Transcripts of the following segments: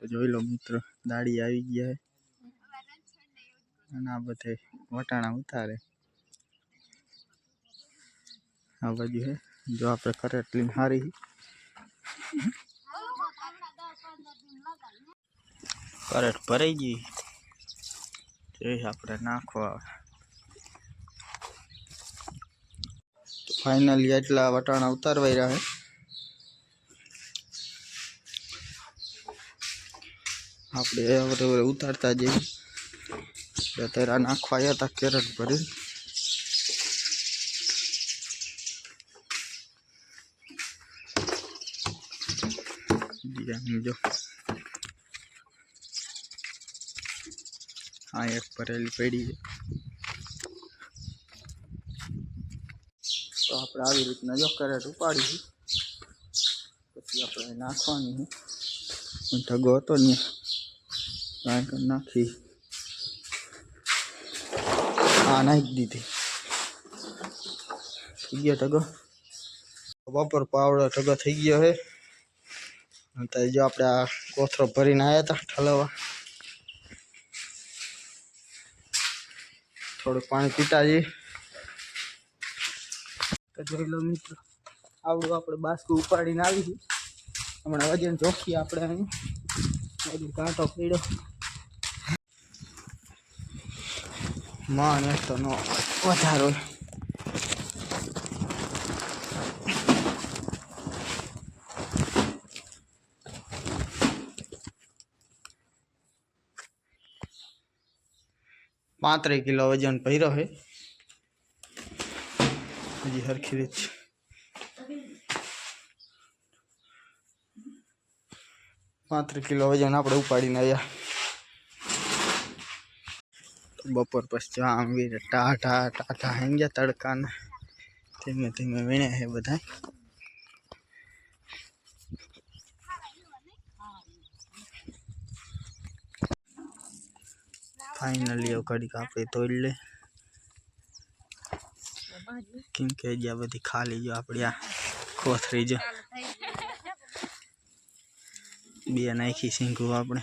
तो જોઈ લો મિત્રો દાડી આવી ગયા છે અને આ બધે વટાણા ઉતારે આ બાજુ છે જો આપણે કરેટ લઈને હારી કરેટ ભરાઈ ગઈ જે આપણે નાખવા તો ફાઇનલી એટલા વટાણા ઉતારવાઈ રહ્યા છે આપણે હવે ઉતારતા જઈએ તેરા નાખવા આવ્યા હતા કેરેટ ભરી जो हाँ एक भरेली पड़ी है तो आप रीतना जो करेट उपाड़ी पी अपने नाखवानी ढगो तो नहीं नाखी हाँ नाखी दीधी थी गया ढगो बपोर पावड़ो ढगो थी गयो है तो जो आप कोथरो भरी आया था ठलवा थोड़ा पानी पीता जी तो जो लो मित्र आवड़ू अपने बास्कू उपाड़ी आई हमने वजन जोखी अपने वजन कांटो पीड़ो मान तो नो वधारो 35 किलो वजन भर्यो है जी हरखी रीत 35 किलो वजन आप उपाड़ी आया बपोर पछ जामवीर टाटा टाटा हैं गया तड़का ने धीमे धीमे वीणे है बधाई फाइनली कड़ी आप तोड़ ले किंके ज्या बधी खाली जो आप कोथरी जो बे नाखी सींगू आपने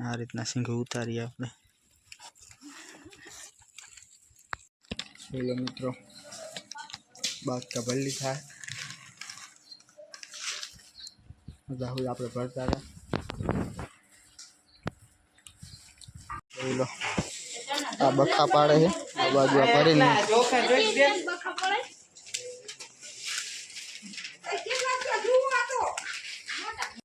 आ रीतना सींगू उतारी आपने चलो मित्रों बात का भली था राहुल आप भरता रहा आ बखा पाड़े है आ बाजू भरी